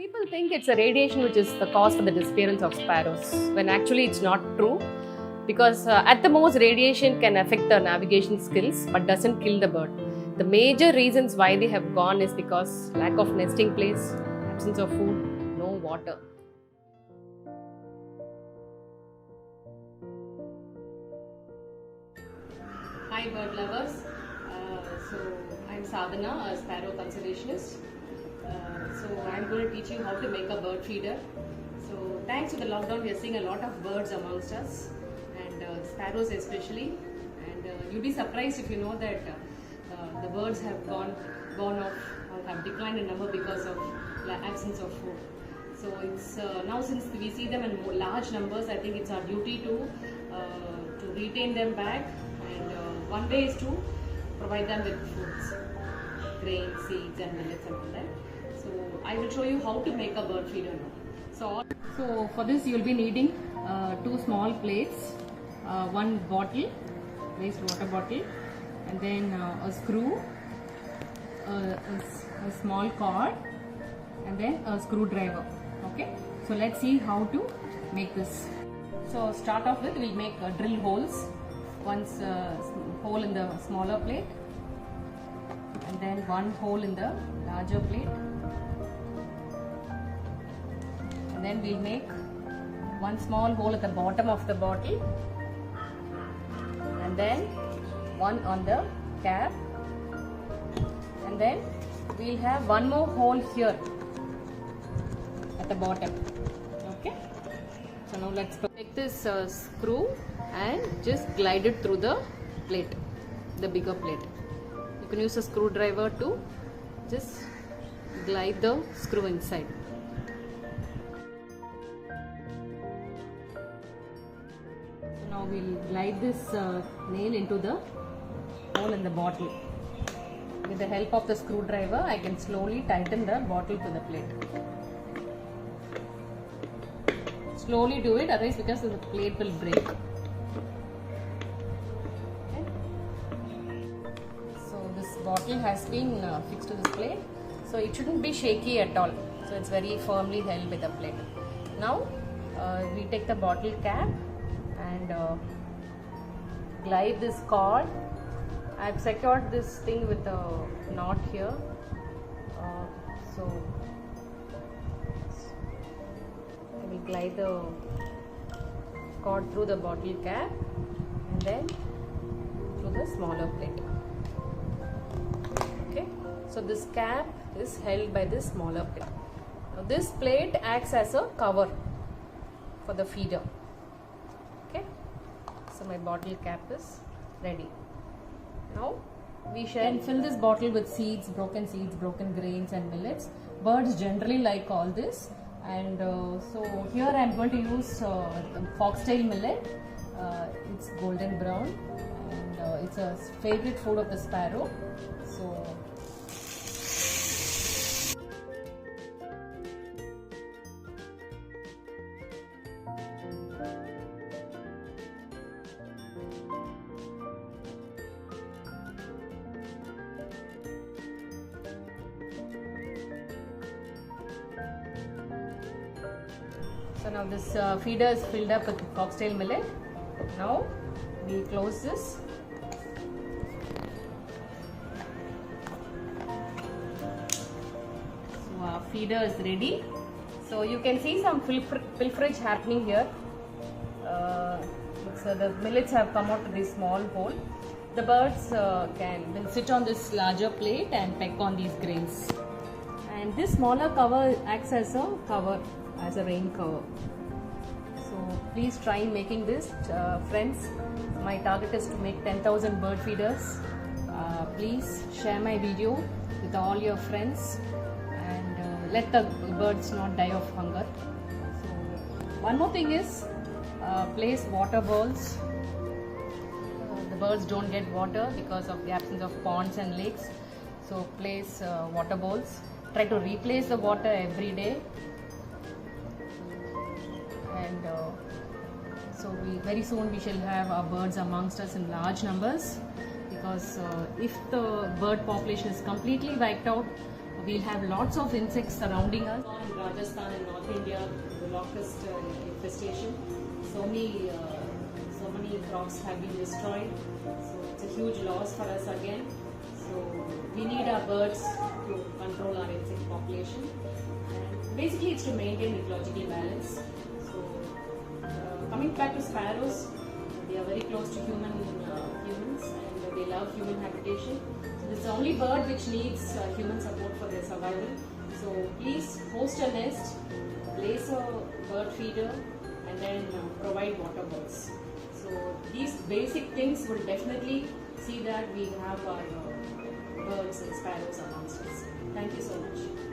People think it's a radiation which is the cause for the disappearance of sparrows, when actually it's not true. Because at the most, radiation can affect the navigation skills but doesn't kill the bird. The major reasons why they have gone is because lack of nesting place, absence of food, no water. Hi bird lovers. I'm Sadhana, a sparrow conservationist. I'm going to teach you how to make a bird feeder. So thanks to the lockdown, we are seeing a lot of birds amongst us, and sparrows especially. And you'll be surprised if you know that the birds have gone off or have declined in number because of absence of food. So it's now, since we see them in large numbers, I think it's our duty to retain them back. And one way is to provide them with foods, grains, seeds, and millets and all that. So I will show you how to make a bird feeder now. So for this, you will be needing 2 small plates, 1 bottle, waste water bottle, and then a screw, a small cord, and then a screwdriver. Okay, so let's see how to make this. So start off with, we'll make drill holes. Once hole in the smaller plate, and then 1 hole in the larger plate, and then we'll make 1 small hole at the bottom of the bottle, and then 1 on the cap, and then we'll have 1 more hole here at the bottom. Okay, so now let's take this screw and just glide it through the plate, the bigger plate. You can use a screwdriver to just glide the screw inside. So now we'll glide this nail into the hole in the bottle. With the help of the screwdriver, I can slowly tighten the bottle to the plate. Slowly do it, otherwise because the plate will break. Bottle has been fixed to this plate, so it shouldn't be shaky at all. So it's very firmly held with the plate. Now we take the bottle cap and glide this cord. I've secured this thing with a knot here. So I will glide the cord through the bottle cap and then through the smaller plate. So this cap is held by this smaller plate. Now this plate acts as a cover for the feeder. Okay, so my bottle cap is ready. Now we shall fill this bottle with seeds, broken grains and millets. Birds generally like all this, and so here I am going to use foxtail millet. It's golden brown, and it's a favorite food of the sparrow. So now this feeder is filled up with foxtail millet. Now we close this. So our feeder is ready. So you can see some pilferage happening here. So the millets have come out to this small hole. The birds will sit on this larger plate and peck on these grains. And this smaller cover acts as a cover, as a rain cover. So please try making this, friends. My target is to make 10,000 bird feeders. Please share my video with all your friends, and let the birds not die of hunger. So one more thing is, place water bowls. The birds don't get water because of the absence of ponds and lakes. So place water bowls. Try to replace the water every day. And so very soon we shall have our birds amongst us in large numbers, because if the bird population is completely wiped out, we'll have lots of insects surrounding us. In Rajasthan and North India, the locust infestation, so many crops have been destroyed. So it's a huge loss for us again. So we need our birds to control our insect population. And basically, it's to maintain ecological balance. So coming back to sparrows, they are very close to humans, and they love human habitation. So this is the only bird which needs human support for their survival. So please host a nest, place a bird feeder, and then provide water birds. So these basic things will definitely see that we have our birds and sparrows amongst us. Thank you so much.